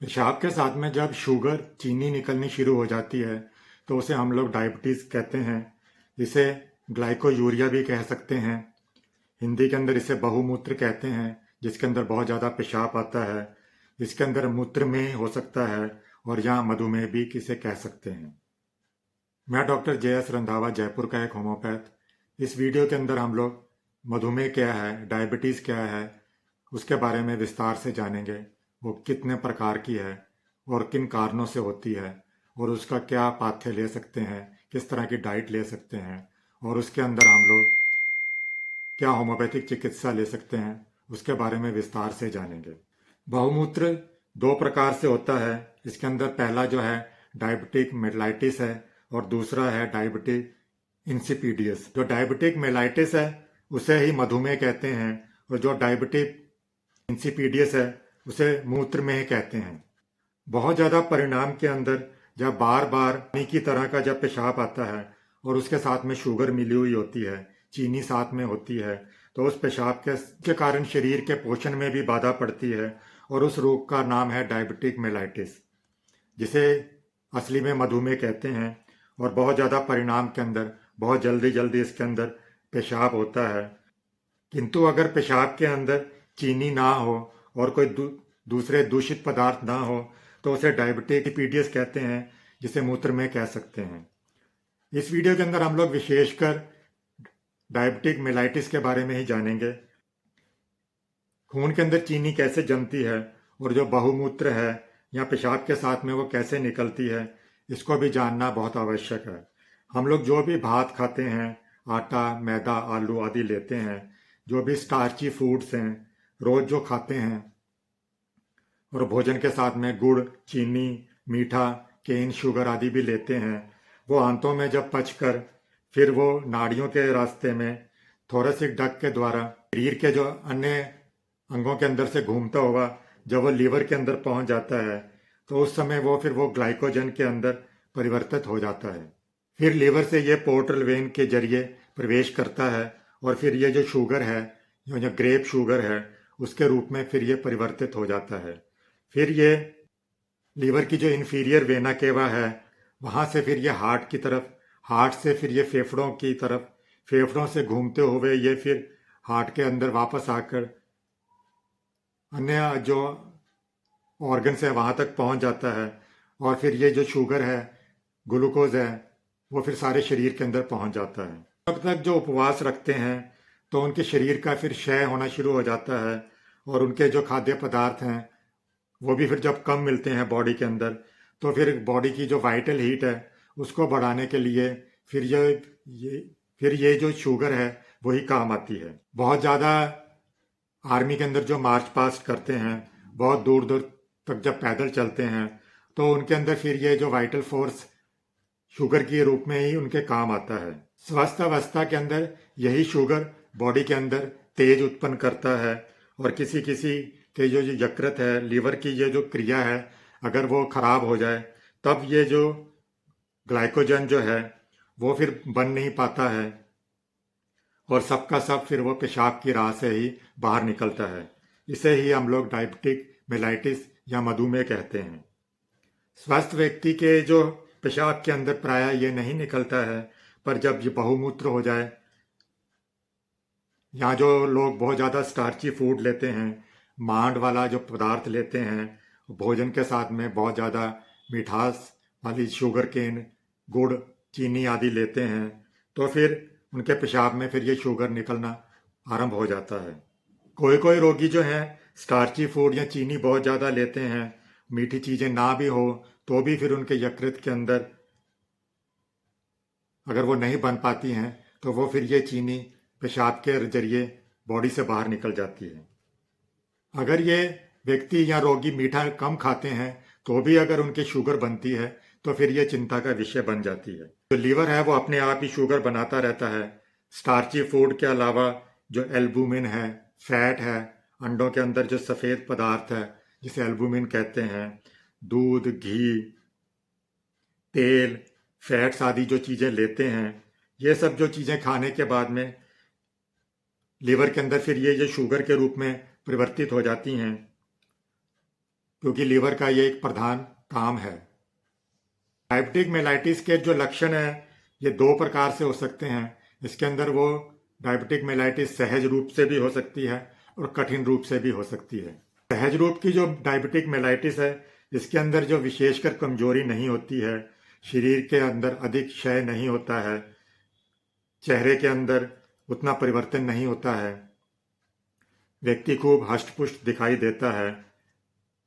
पेशाब के साथ में जब शुगर चीनी निकलनी शुरू हो जाती है तो उसे हम लोग डायबिटीज़ कहते हैं। इसे ग्लाइकोयूरिया भी कह सकते हैं। हिंदी के अंदर इसे बहुमूत्र कहते हैं, जिसके अंदर बहुत ज़्यादा पेशाब आता है। इसके अंदर मूत्र में हो सकता है और यहाँ मधुमेह भी किसे कह सकते हैं। मैं डॉक्टर JS रंधावा, जयपुर का एक होम्योपैथ। इस वीडियो के अंदर हम लोग मधुमेह क्या है, डायबिटीज़ क्या है, उसके बारे में विस्तार से जानेंगे। वो कितने प्रकार की है और किन कारणों से होती है और उसका क्या पाथ्य ले सकते हैं, किस तरह की डाइट ले सकते हैं और उसके अंदर हम लोग क्या होम्योपैथिक चिकित्सा ले सकते हैं, उसके बारे में विस्तार से जानेंगे। बहुमूत्र दो प्रकार से होता है। इसके अंदर पहला जो है डायबिटिक मेलाइटिस है और दूसरा है डायबिटिक इंसिपीडियस। जो डायबिटिक मेलाइटिस है उसे ही मधुमेह कहते हैं और जो डायबिटिक इंसिपीडियस है उसे मूत्रमेह कहते हैं। बहुत ज़्यादा परिणाम के अंदर जब बार बार पानी की तरह का जब पेशाब आता है और उसके साथ में शुगर मिली हुई होती है, चीनी साथ में होती है, तो उस पेशाब के कारण शरीर के पोषण में भी बाधा पड़ती है और उस रोग का नाम है डायबिटिक मेलाइटिस, जिसे असली में मधुमेह कहते हैं। और बहुत ज़्यादा परिणाम के अंदर बहुत जल्दी जल्दी इसके अंदर पेशाब होता है। किंतु अगर पेशाब के अंदर चीनी ना हो और कोई दूसरे दूषित पदार्थ ना हो तो उसे डायबिटिक पीडियस कहते हैं, जिसे मूत्र में कह सकते हैं। इस वीडियो के अंदर हम लोग विशेषकर डायबिटिक मेलाइटिस के बारे में ही जानेंगे। खून के अंदर चीनी कैसे जमती है और जो बहुमूत्र है या पेशाब के साथ में वो कैसे निकलती है, इसको भी जानना बहुत आवश्यक है। हम लोग जो भी भात खाते हैं, आटा, मैदा, आलू आदि लेते हैं, जो भी स्टार्ची फूड्स हैं, रोज जो खाते हैं, और भोजन के साथ में गुड़, चीनी, मीठा, केन शुगर आदि भी लेते हैं, वो आंतों में जब पचकर फिर वो नाड़ियों के रास्ते में थोरेसिक डक्ट के द्वारा शरीर के जो अन्य अंगों के अंदर से घूमता हुआ जब वो लीवर के अंदर पहुंच जाता है तो उस समय वो ग्लाइकोजन के अंदर परिवर्तित हो जाता है। फिर लीवर से ये पोर्टल वेन के जरिए प्रवेश करता है और फिर ये जो शुगर है, जो ग्रेप शुगर है, उसके रूप में फिर ये परिवर्तित हो जाता है। फिर ये लीवर की जो इन्फीरियर वेना केवा है वहाँ से फिर ये हार्ट की तरफ, हार्ट से फिर ये फेफड़ों की तरफ, फेफड़ों से घूमते हुए ये फिर हार्ट के अंदर वापस आकर अन्य जो ऑर्गन्स है वहाँ तक पहुँच जाता है और फिर ये जो शुगर है, ग्लूकोज है, वो फिर सारे शरीर के अंदर पहुँच जाता है। तब तक जो उपवास रखते हैं तो उनके शरीर का फिर क्षय होना शुरू हो जाता है और उनके जो खाद्य पदार्थ हैं वो भी फिर जब कम मिलते हैं बॉडी के अंदर तो फिर बॉडी की जो वाइटल हीट है उसको बढ़ाने के लिए फिर ये जो शुगर है वही काम आती है। बहुत ज़्यादा आर्मी के अंदर जो मार्च पास्ट करते हैं, बहुत दूर दूर तक जब पैदल चलते हैं तो उनके अंदर फिर ये जो वाइटल फोर्स शुगर के रूप में ही उनके काम आता है। स्वस्थ अवस्था के अंदर यही शुगर बॉडी के अंदर तेज उत्पन्न करता है और किसी किसी के जो यकृत है, लीवर की ये जो क्रिया है, अगर वो खराब हो जाए तब ये जो ग्लाइकोजन जो है वो फिर बन नहीं पाता है और सबका सब फिर वो पेशाब की राह से ही बाहर निकलता है। इसे ही हम लोग डायबिटिक मेलाइटिस या मधुमेह कहते हैं। स्वस्थ व्यक्ति के जो पेशाब के अंदर प्रायः ये नहीं निकलता है, पर जब ये बहुमूत्र हो जाए या जो लोग बहुत ज़्यादा स्टार्ची फूड लेते हैं, मांड वाला जो पदार्थ लेते हैं, भोजन के साथ में बहुत ज़्यादा मिठास वाली शुगर केन, गुड़, चीनी आदि लेते हैं, तो फिर उनके पेशाब में फिर ये शुगर निकलना आरंभ हो जाता है। कोई कोई रोगी जो हैं स्टार्ची फूड या चीनी बहुत ज़्यादा लेते हैं, मीठी चीज़ें ना भी हो तो भी फिर उनके यकृत के अंदर अगर वो नहीं बन पाती हैं तो वो फिर ये चीनी पेशाब के जरिए बॉडी से बाहर निकल जाती है। अगर ये व्यक्ति या रोगी मीठा कम खाते हैं तो भी अगर उनकी शुगर बनती है तो फिर ये चिंता का विषय बन जाती है। जो लीवर है वो अपने आप ही शुगर बनाता रहता है। स्टार्ची फूड के अलावा जो एल्बुमिन है, फैट है, अंडों के अंदर जो सफ़ेद पदार्थ है जिसे एल्बुमिन कहते हैं, दूध, घी, तेल, फैट्स आदि जो चीज़ें लेते हैं, ये सब जो चीज़ें खाने के बाद में लीवर के अंदर फिर ये शुगर के रूप में परिवर्तित हो जाती हैं। क्योंकि लीवर का ये एक प्रधान काम है। डायबिटिक मेलाइटिस के जो लक्षण हैं ये दो प्रकार से हो सकते हैं। इसके अंदर वो डायबिटिक मेलाइटिस सहज रूप से भी हो सकती है और कठिन रूप से भी हो सकती है। सहज रूप की जो डायबिटिक मेलाइटिस है इसके अंदर जो विशेषकर कमजोरी नहीं होती है, शरीर के अंदर अधिक क्षय नहीं होता है, चेहरे के अंदर उतना परिवर्तन नहीं होता है, व्यक्ति खूब हष्ट-पुष्ट दिखाई देता है,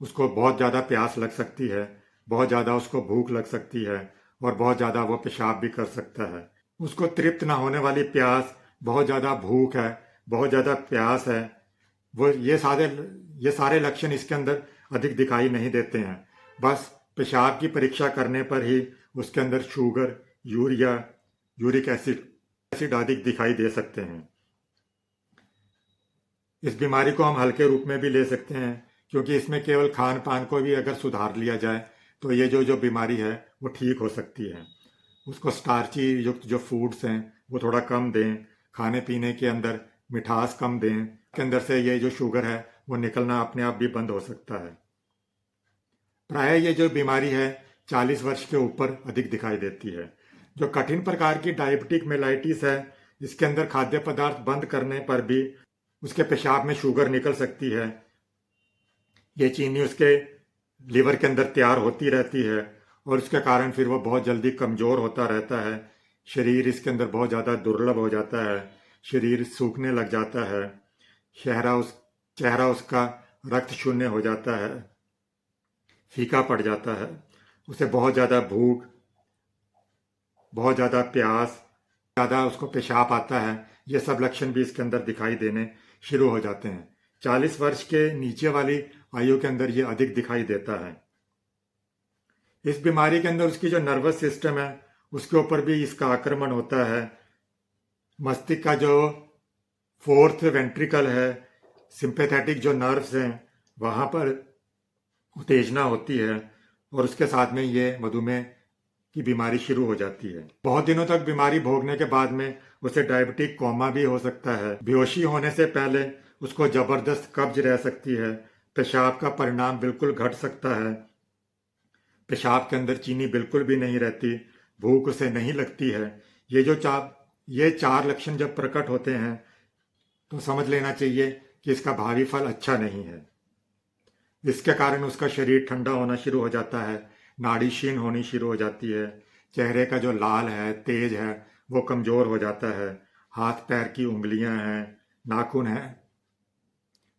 उसको बहुत ज़्यादा प्यास लग सकती है, बहुत ज़्यादा उसको भूख लग सकती है और बहुत ज़्यादा वो पेशाब भी कर सकता है। उसको तृप्त ना होने वाली प्यास, बहुत ज़्यादा भूख है, बहुत ज़्यादा प्यास है, वो ये सारे लक्षण इसके अंदर अधिक दिखाई नहीं देते हैं। बस पेशाब की परीक्षा करने पर ही उसके अंदर शुगर, यूरिया, यूरिक एसिड आदि दिखाई दे सकते हैं। इस बीमारी को हम हल्के रूप में भी ले सकते हैं, क्योंकि इसमें केवल खान पान को भी अगर सुधार लिया जाए तो ये जो बीमारी है वो ठीक हो सकती है। उसको स्टार्ची युक्त जो फूड्स हैं वो थोड़ा कम दें, खाने पीने के अंदर मिठास कम दें, के अंदर से ये जो शुगर है वो निकलना अपने आप भी बंद हो सकता है। प्राय ये जो बीमारी है 40 वर्ष के ऊपर अधिक दिखाई देती है। जो कठिन प्रकार की डायबिटिक मेलाइटिस है इसके अंदर खाद्य पदार्थ बंद करने पर भी उसके पेशाब में शुगर निकल सकती है। ये चीनी उसके लीवर के अंदर तैयार होती रहती है और उसके कारण फिर वो बहुत जल्दी कमज़ोर होता रहता है। शरीर इसके अंदर बहुत ज़्यादा दुर्बल हो जाता है, शरीर सूखने लग जाता है, चेहरा उसका रक्त शून्य हो जाता है, फीका पड़ जाता है, उसे बहुत ज़्यादा भूख, बहुत ज़्यादा प्यास, ज़्यादा उसको पेशाब आता है। ये सब लक्षण भी इसके अंदर दिखाई देने शुरू हो जाते हैं। 40 वर्ष के नीचे वाली आयु के अंदर ये अधिक दिखाई देता है। इस बीमारी के अंदर उसकी जो नर्वस सिस्टम है उसके ऊपर भी इसका आक्रमण होता है। मस्तिष्क का जो फोर्थ वेंट्रिकल है, सिंपैथेटिक जो नर्व्स हैं वहाँ पर उत्तेजना होती है और उसके साथ में ये मधुमेह की बीमारी शुरू हो जाती है। बहुत दिनों तक बीमारी भोगने के बाद में उसे डायबिटिक कोमा भी हो सकता है। बेहोशी होने से पहले उसको जबरदस्त कब्ज रह सकती है, पेशाब का परिणाम बिल्कुल घट सकता है, पेशाब के अंदर चीनी बिल्कुल भी नहीं रहती, भूख उसे नहीं लगती है। ये चार लक्षण जब प्रकट होते हैं तो समझ लेना चाहिए कि इसका भावी फल अच्छा नहीं है। इसके कारण उसका शरीर ठंडा होना शुरू हो जाता है, नाड़ी क्षीण होनी शुरू हो जाती है, चेहरे का जो लाल है, तेज है, वो कमज़ोर हो जाता है, हाथ पैर की उंगलियां हैं, नाखून हैं,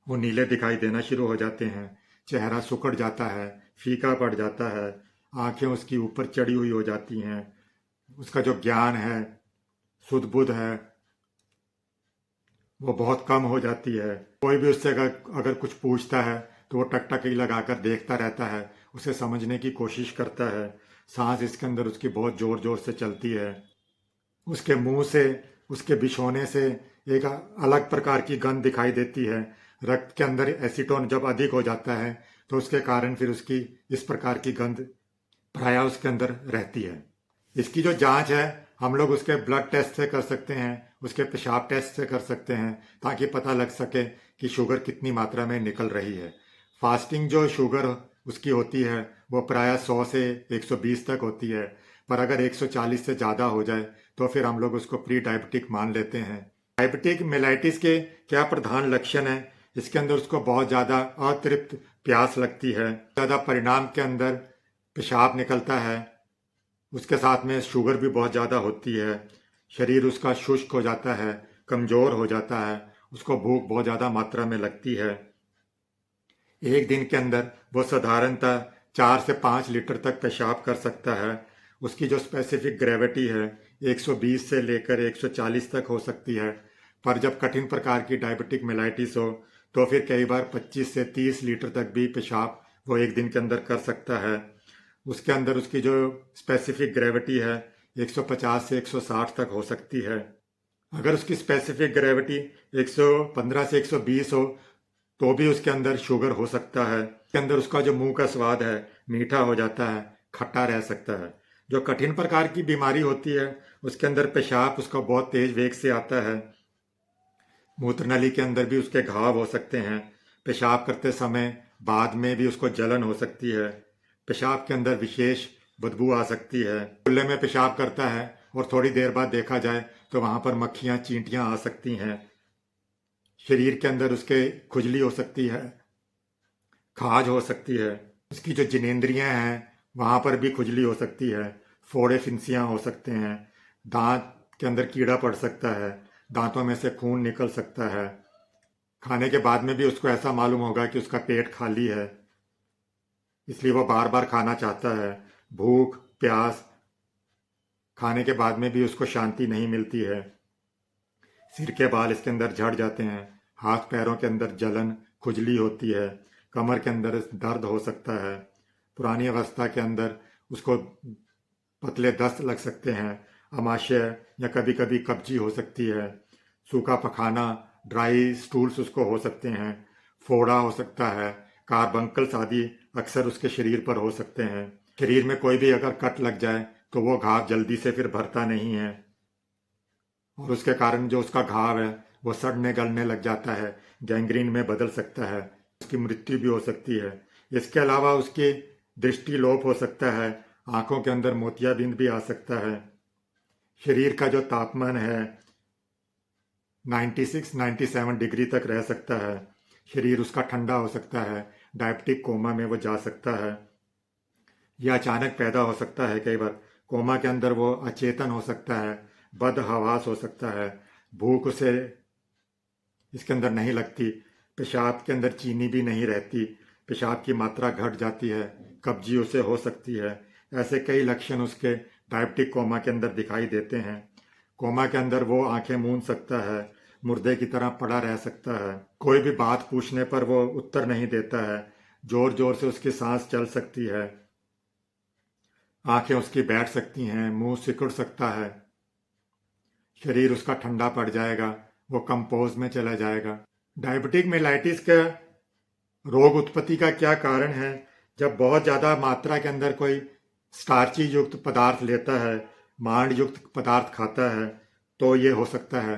वो नीले दिखाई देना शुरू हो जाते हैं, चेहरा सिकुड़ जाता है, फीका पड़ जाता है, आंखें उसकी ऊपर चढ़ी हुई हो जाती हैं, उसका जो ज्ञान है, सुध बुध है, वो बहुत कम हो जाती है। कोई भी उससे अगर कुछ पूछता है तो वो टकटकी लगाकर देखता रहता है, उसे समझने की कोशिश करता है। सांस इसके अंदर उसकी बहुत जोर जोर से चलती है। उसके मुंह से, उसके बिछोने से एक अलग प्रकार की गंध दिखाई देती है। रक्त के अंदर एसीटोन जब अधिक हो जाता है तो उसके कारण फिर उसकी इस प्रकार की गंध प्राय उसके अंदर रहती है। इसकी जो जांच है हम लोग उसके ब्लड टेस्ट से कर सकते हैं, उसके पेशाब टेस्ट से कर सकते हैं, ताकि पता लग सके कि शुगर कितनी मात्रा में निकल रही है। फास्टिंग जो शुगर उसकी होती है वो प्राय 100 से 120 तक होती है, पर अगर 140 से ज़्यादा हो जाए तो फिर हम लोग उसको प्री डायबिटिक मान लेते हैं। डायबिटिक मेलाइटिस के क्या प्रधान लक्षण हैं? इसके अंदर उसको बहुत ज़्यादा अतृप्त प्यास लगती है, ज़्यादा परिणाम के अंदर पेशाब निकलता है, उसके साथ में शुगर भी बहुत ज़्यादा होती है, शरीर उसका शुष्क हो जाता है, कमज़ोर हो जाता है, उसको भूख बहुत ज़्यादा मात्रा में लगती है। एक दिन के अंदर वो साधारणतः 4 से 5 लीटर तक पेशाब कर सकता है। उसकी जो स्पेसिफिक ग्रेविटी है 120 से लेकर 140 तक हो सकती है, पर जब कठिन प्रकार की डायबिटिक मेलाइटिस हो तो फिर कई बार 25 से 30 लीटर तक भी पेशाब वो एक दिन के अंदर कर सकता है। उसके अंदर उसकी जो स्पेसिफिक ग्रेविटी है 150 से 160 तक हो सकती है। अगर उसकी स्पेसिफिक ग्रेविटी 115 से 120 हो तो भी उसके अंदर शुगर हो सकता है। उसके अंदर उसका जो मुंह का स्वाद है मीठा हो जाता है, खट्टा रह सकता है। जो कठिन प्रकार की बीमारी होती है उसके अंदर पेशाब उसका बहुत तेज वेग से आता है, मूत्र नली के अंदर भी उसके घाव हो सकते हैं, पेशाब करते समय बाद में भी उसको जलन हो सकती है। पेशाब के अंदर विशेष बदबू आ सकती है। खुले में पेशाब करता है और थोड़ी देर बाद देखा जाए तो वहां पर मक्खियां चींटियां आ सकती हैं। शरीर के अंदर उसके खुजली हो सकती है, खाज हो सकती है। उसकी जो जिनेंद्रियां हैं वहां पर भी खुजली हो सकती है, फोड़े फिंसियां हो सकते हैं, दांत के अंदर कीड़ा पड़ सकता है, दांतों में से खून निकल सकता है। खाने के बाद में भी उसको ऐसा मालूम होगा कि उसका पेट खाली है, इसलिए वो बार बार खाना चाहता है। भूख प्यास खाने के बाद में भी उसको शांति नहीं मिलती है। सिर के बाल इसके अंदर झड़ जाते हैं, हाथ पैरों के अंदर जलन खुजली होती है, कमर के अंदर दर्द हो सकता है। पुरानी अवस्था के अंदर उसको पतले दस्त लग सकते हैं, अमाशय या कभी कभी कब्जी हो सकती है, सूखा पखाना ड्राई स्टूल्स उसको हो सकते हैं, फोड़ा हो सकता है, कार्बंकल्स आदि अक्सर उसके शरीर पर हो सकते हैं। शरीर में कोई भी अगर कट लग जाए तो वो घाव जल्दी से फिर भरता नहीं है और उसके कारण जो उसका घाव है वो सड़ने गलने लग जाता है, गैंग्रीन में बदल सकता है, उसकी मृत्यु भी हो सकती है। इसके अलावा उसकी दृष्टि लोप हो सकता है, आंखों के अंदर मोतियाबिंद भी आ सकता है। शरीर का जो तापमान है 96-97 डिग्री तक रह सकता है, शरीर उसका ठंडा हो सकता है, डायबिटिक कोमा में वो जा सकता है। यह अचानक पैदा हो सकता है। कई बार कोमा के अंदर वो अचेतन हो सकता है, बदहवास हो सकता है, भूख उसे इसके अंदर नहीं लगती, पेशाब के अंदर चीनी भी नहीं रहती, पेशाब की मात्रा घट जाती है, कब्जी उसे हो सकती है। ऐसे कई लक्षण उसके डायबिटिक कोमा के अंदर दिखाई देते हैं। कोमा के अंदर वो आंखें मूंद सकता है, मुर्दे की तरह पड़ा रह सकता है, कोई भी बात पूछने पर वो उत्तर नहीं देता है, जोर जोर से उसकी सांस चल सकती है, आंखें उसकी बैठ सकती हैं, मुंह सिकुड़ सकता है, शरीर उसका ठंडा पड़ जाएगा, वो कंपोज में चला जाएगा। डायबिटिक मेलाइटिस का रोग उत्पत्ति का क्या कारण है? जब बहुत ज़्यादा मात्रा के अंदर कोई स्टार्ची युक्त पदार्थ लेता है, मांड युक्त पदार्थ खाता है, तो ये हो सकता है।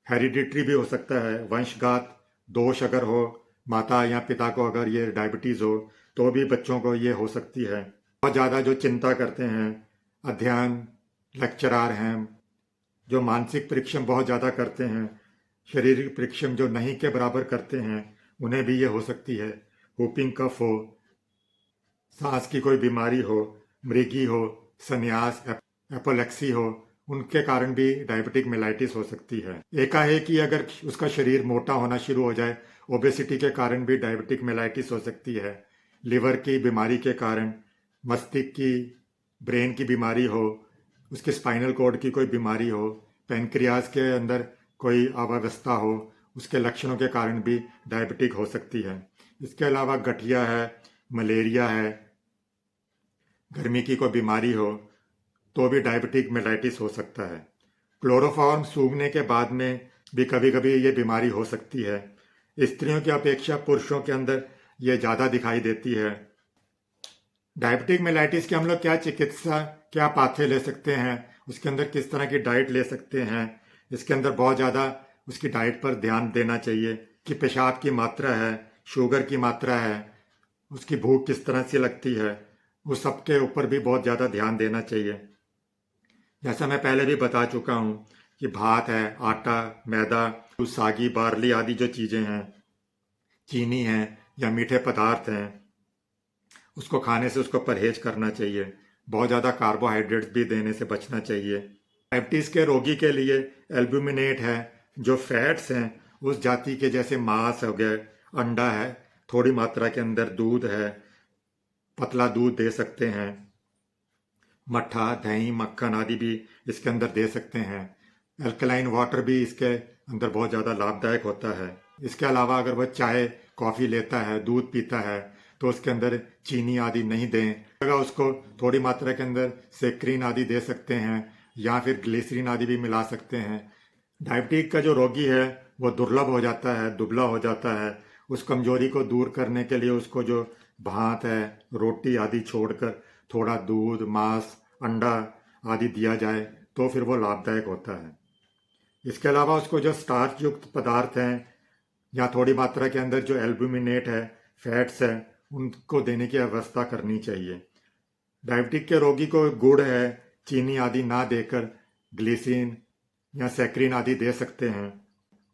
हेरिडिटरी भी हो सकता है, वंशगत दोष अगर हो, माता या पिता को अगर ये डायबिटीज़ हो तो भी बच्चों को ये हो सकती है। बहुत ज़्यादा जो चिंता करते हैं, अध्ययन लेक्चरार हैं, जो मानसिक परिश्रम बहुत ज़्यादा करते हैं, शारीरिक परिश्रम जो नहीं के बराबर करते हैं, उन्हें भी ये हो सकती है। whooping कफ हो, सांस की कोई बीमारी हो, मृगी हो, संन्यास एपोलेक्सी हो, उनके कारण भी डायबिटिक मेलाइटिस हो सकती है। एकाएक ही अगर उसका शरीर मोटा होना शुरू हो जाए, ओबेसिटी के कारण भी डायबिटिक मेलाइटिस हो सकती है। लिवर की बीमारी के कारण, मस्तिष्क की ब्रेन की बीमारी हो, उसके स्पाइनल कॉर्ड की कोई बीमारी हो, पैनक्रियाज के अंदर कोई अव्यवस्था हो, उसके लक्षणों के कारण भी डायबिटिक हो सकती है। इसके अलावा गठिया है, मलेरिया है, गर्मी की कोई बीमारी हो तो भी डायबिटिक मेलाइटिस हो सकता है। क्लोरोफॉर्म सूखने के बाद में भी कभी कभी ये बीमारी हो सकती है। स्त्रियों की अपेक्षा पुरुषों के अंदर ये ज़्यादा दिखाई देती है। डायबिटिक मेलाइटिस की हम लोग क्या चिकित्सा, क्या पाथे ले सकते हैं, उसके अंदर किस तरह की डाइट ले सकते हैं, इसके अंदर बहुत ज़्यादा उसकी डाइट पर ध्यान देना चाहिए कि पेशाब की मात्रा है, शुगर की मात्रा है, उसकी भूख किस तरह से लगती है, उस सब के ऊपर भी बहुत ज़्यादा ध्यान देना चाहिए। जैसा मैं पहले भी बता चुका हूँ कि भात है, आटा, मैदा, सागी, बार्ली आदि जो चीज़ें हैं, चीनी है या मीठे पदार्थ हैं, उसको खाने से उसको परहेज करना चाहिए। बहुत ज़्यादा कार्बोहाइड्रेट्स भी देने से बचना चाहिए। डायबिटीज़ के रोगी के लिए एल्ब्यूमिनेट है, जो फैट्स हैं उस जाति के, जैसे मांस हो गया, अंडा है, थोड़ी मात्रा के अंदर दूध है, पतला दूध दे सकते हैं, मट्ठा दही मक्खन आदि भी इसके अंदर दे सकते हैं। अल्कलाइन वाटर भी इसके अंदर बहुत ज़्यादा लाभदायक होता है। इसके अलावा अगर वह चाय कॉफ़ी लेता है, दूध पीता है, तो उसके अंदर चीनी आदि नहीं दें। अगर उसको थोड़ी मात्रा के अंदर सेक्रीन आदि दे सकते हैं या फिर ग्लिसरीन आदि भी मिला सकते हैं। डायबिटीज का जो रोगी है वो दुर्लभ हो जाता है, दुबला हो जाता है। उस कमजोरी को दूर करने के लिए उसको जो भात है, रोटी आदि छोड़कर थोड़ा दूध, मांस, अंडा आदि दिया जाए तो फिर वो लाभदायक होता है। इसके अलावा उसको जो स्टार्च युक्त पदार्थ हैं या थोड़ी मात्रा के अंदर जो एल्ब्यूमिनेट है, फैट्स है उनको देने की व्यवस्था करनी चाहिए। डायबिटिक के रोगी को गुड़ है, चीनी आदि ना देकर ग्लिसरीन या सैकरीन आदि दे सकते हैं।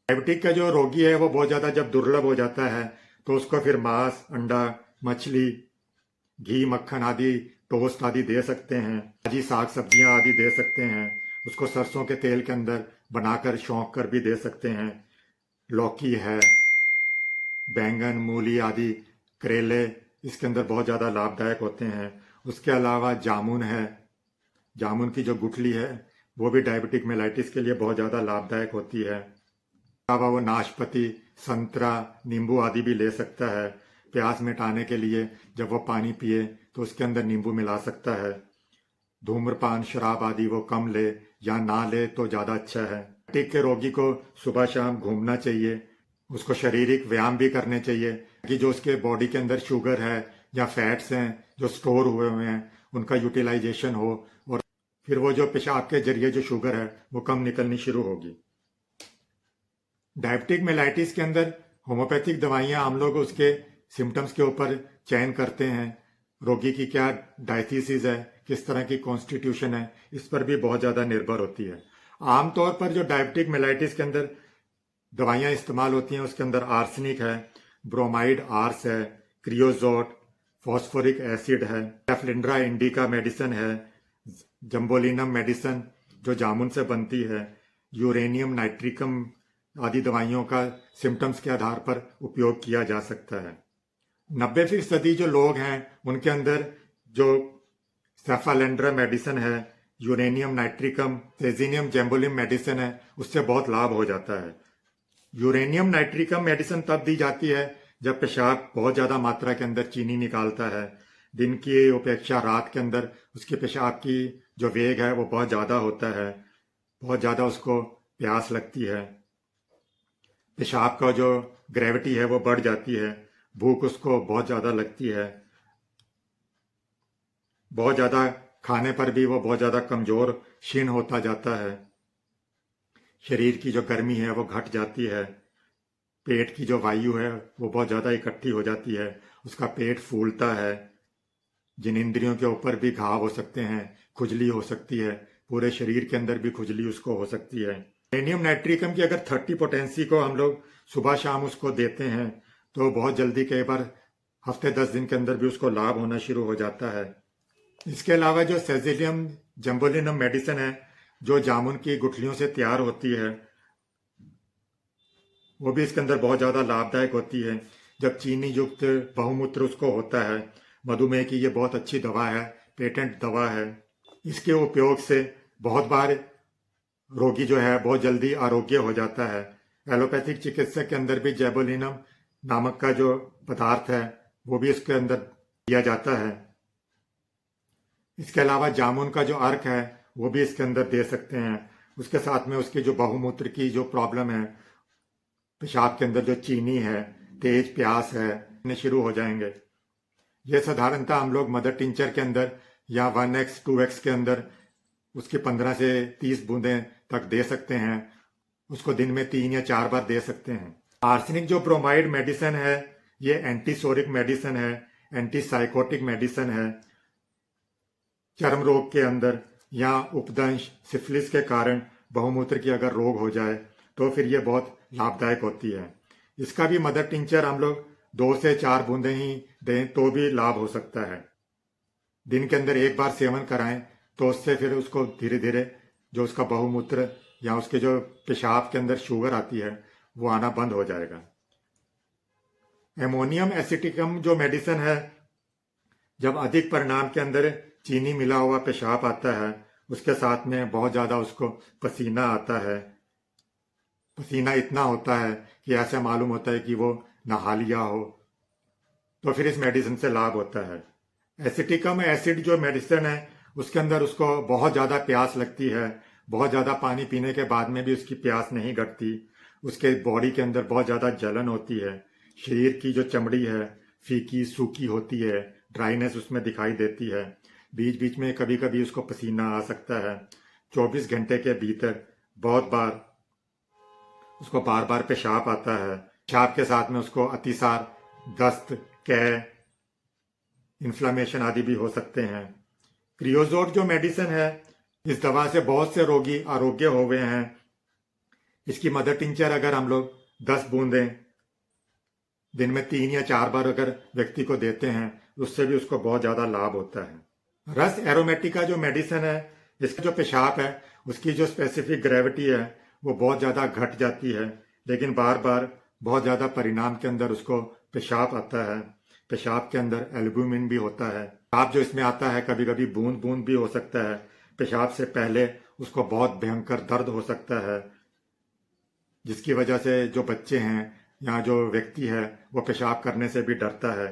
डायबिटिक का जो रोगी है वो बहुत ज़्यादा जब दुर्लभ हो जाता है तो उसको फिर मांस, अंडा, मछली, घी, मक्खन आदि, टोस्ट आदि दे सकते हैं। ताजी साग सब्जियां आदि दे सकते हैं। उसको सरसों के तेल के अंदर बनाकर छौंक कर भी दे सकते हैं। लौकी है, बैंगन, मूली आदि, करेले इसके अंदर बहुत ज़्यादा लाभदायक होते हैं। उसके अलावा जामुन है, जामुन की जो गुठली है वो भी डायबिटिक मेलाइटिस के लिए बहुत ज़्यादा लाभदायक होती है। अलावा वो नाशपाती, संतरा, नींबू आदि भी ले सकता है। प्यास मिटाने के लिए जब वो पानी पिए तो उसके अंदर नींबू मिला सकता है। धूम्रपान, शराब आदि वो कम ले या ना ले तो ज़्यादा अच्छा है। डायबिटिक के रोगी को सुबह शाम घूमना चाहिए, उसको शारीरिक व्यायाम भी करने चाहिए कि जो उसके बॉडी के अंदर शुगर है या फैट्स हैं जो स्टोर हुए हुए हैं उनका यूटिलाइजेशन हो और फिर वो जो पेशाब के जरिए जो शुगर है वो कम निकलनी शुरू होगी। डायबिटिक मेलाइटिस के अंदर होम्योपैथिक दवाइयाँ हम लोग उसके सिम्टम्स के ऊपर चयन करते हैं। रोगी की क्या डायथीसिस है, किस तरह की कॉन्स्टिट्यूशन है, इस पर भी बहुत ज़्यादा निर्भर होती है। आमतौर पर जो डायबिटिक मेलाइटिस के अंदर दवाइयाँ इस्तेमाल होती हैं उसके अंदर आर्सेनिक है, ब्रोमाइड आर्स है, क्रियोजोट, फॉस्फोरिक एसिड है, एफ्लिंड्रा इंडिका मेडिसिन है, जम्बोलिनम मेडिसिन जो जामुन से बनती है, यूरेनियम नाइट्रिकम आदि दवाइयों का सिम्टम्स के आधार पर उपयोग किया जा सकता है। 90% जो लोग हैं उनके अंदर जो सेफालेंड्रा मेडिसिन है, यूरेनियम नाइट्रिकम, सेजिनियम जैम्बोलिम मेडिसिन है, उससे बहुत लाभ हो जाता है। यूरेनियम नाइट्रिकम मेडिसिन तब दी जाती है जब पेशाब बहुत ज़्यादा मात्रा के अंदर चीनी निकालता है। दिन की अपेक्षा रात के अंदर उसके पेशाब की जो वेग है वो बहुत ज़्यादा होता है, बहुत ज़्यादा उसको प्यास लगती है, पेशाब का जो ग्रेविटी है वो बढ़ जाती है, भूख उसको बहुत ज़्यादा लगती है, बहुत ज़्यादा खाने पर भी वो बहुत ज़्यादा कमज़ोर क्षीण होता जाता है, शरीर की जो गर्मी है वो घट जाती है, पेट की जो वायु है वो बहुत ज़्यादा इकट्ठी हो जाती है, उसका पेट फूलता है, जिन इंद्रियों के ऊपर भी घाव हो सकते हैं, खुजली हो सकती है, पूरे शरीर के अंदर भी खुजली उसको हो सकती है। यूरेनियम नाइट्रिकम की अगर 30 पोटेंसी को हम लोग सुबह शाम उसको देते हैं तो बहुत जल्दी कई बार हफ्ते 10 दिन के अंदर भी उसको लाभ होना शुरू हो जाता है। इसके अलावा जो सेजिलियम जम्बोलिनम मेडिसिन है जो जामुन की गुठलियों से तैयार होती है वो भी इसके अंदर बहुत ज़्यादा लाभदायक होती है। जब चीनी युक्त बहुमूत्र उसको होता है, मधुमेह की ये बहुत अच्छी दवा है, पेटेंट दवा है। इसके उपयोग से बहुत बार रोगी जो है बहुत जल्दी आरोग्य हो जाता है। एलोपैथिक चिकित्सा के अंदर भी जैबोलिनम नामक का जो पदार्थ है वो भी इसके अंदर दिया जाता है। इसके अलावा जामुन का जो अर्क है वो भी इसके अंदर दे सकते हैं। उसके साथ में उसकी जो बहुमूत्र की जो प्रॉब्लम है, पेशाब के अंदर जो चीनी है, तेज प्यास है, शुरू हो जाएंगे। ये साधारणतः हम लोग मदर टिंचर के अंदर या 1x 2x के अंदर उसकी 15 से 30 बूंदें तक दे सकते हैं। उसको दिन में 3 या 4 बार दे सकते हैं। आर्सेनिक जो ब्रोमाइड मेडिसिन है ये एंटीसोरिक मेडिसिन है, एंटीसाइकोटिक मेडिसिन है। चर्म रोग के अंदर या उपदंश, सिफिलिस के कारण बहुमूत्र की अगर रोग हो जाए तो फिर ये बहुत लाभदायक होती है। इसका भी मदर टिंचर हम लोग 2 से 4 बूंदें ही दें तो भी लाभ हो सकता है। दिन के अंदर एक बार सेवन कराएं तो उससे फिर उसको धीरे धीरे जो उसका बहुमूत्र या उसके जो पेशाब के अंदर शुगर आती है वो आना बंद हो जाएगा। एमोनियम एसिटिकम जो मेडिसिन है, जब अधिक परिणाम के अंदर चीनी मिला हुआ पेशाब आता है, उसके साथ में बहुत ज़्यादा उसको पसीना आता है, पसीना इतना होता है कि ऐसा मालूम होता है कि वो नहा लिया हो, तो फिर इस मेडिसिन से लाभ होता है। एसिटिकम एसिड जो मेडिसिन है उसके अंदर उसको बहुत ज़्यादा प्यास लगती है, बहुत ज़्यादा पानी पीने के बाद में भी उसकी प्यास नहीं घटती, उसके बॉडी के अंदर बहुत ज़्यादा जलन होती है, शरीर की जो चमड़ी है फीकी सूखी होती है, ड्राइनेस उसमें दिखाई देती है, बीच बीच में कभी कभी उसको पसीना आ सकता है। 24 घंटे के भीतर बहुत बार उसको बार बार पेशाब आता है, पेशाब के साथ में उसको अतिसार, दस्त, कै, इन्फ्लामेशन आदि भी हो सकते हैं। क्रियोजोट जो मेडिसिन है, इस दवा से बहुत से रोगी आरोग्य हो गए हैं। इसकी मदर टिंचर अगर हम लोग 10 बूंदें दिन में 3 या 4 बार अगर व्यक्ति को देते हैं, उससे भी उसको बहुत ज्यादा लाभ होता है। रस एरोमेटिका जो मेडिसिन है, इसका जो पेशाब है उसकी जो स्पेसिफिक ग्रेविटी है वो बहुत ज्यादा घट जाती है, लेकिन बार बार बहुत ज्यादा परिणाम के अंदर उसको पेशाब आता है। पेशाब के अंदर एल्ब्यूमिन भी होता है। पेशाब जो इसमें आता है कभी कभी बूंद बूंद भी हो सकता है। पेशाब से पहले उसको बहुत भयंकर दर्द हो सकता है, जिसकी वजह से जो बच्चे हैं या जो व्यक्ति है वो पेशाब करने से भी डरता है।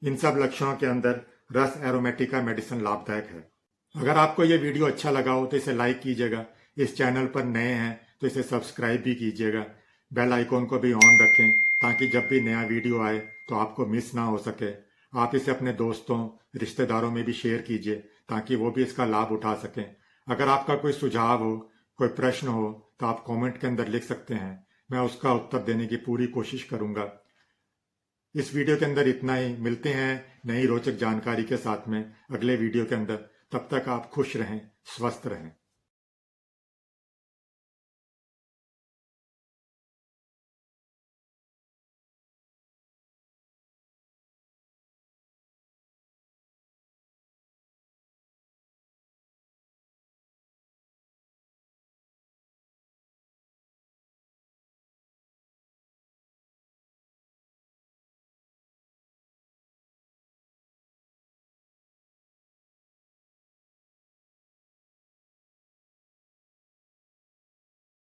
इन सब लक्षणों के अंदर रस एरोमेटिका मेडिसिन लाभदायक है। अगर आपको ये वीडियो अच्छा लगा हो तो इसे लाइक कीजिएगा। इस चैनल पर नए हैं तो इसे सब्सक्राइब भी कीजिएगा। बेल आइकॉन को भी ऑन रखें ताकि जब भी नया वीडियो आए तो आपको मिस ना हो सके। आप इसे अपने दोस्तों रिश्तेदारों में भी शेयर कीजिए ताकि वो भी इसका लाभ उठा सकें। अगर आपका कोई सुझाव हो, कोई प्रश्न हो तो आप कमेंट के अंदर लिख सकते हैं। मैं उसका उत्तर देने की पूरी कोशिश करूंगा। इस वीडियो के अंदर इतना ही। मिलते हैं नई रोचक जानकारी के साथ में अगले वीडियो के अंदर। तब तक आप खुश रहें, स्वस्थ रहें।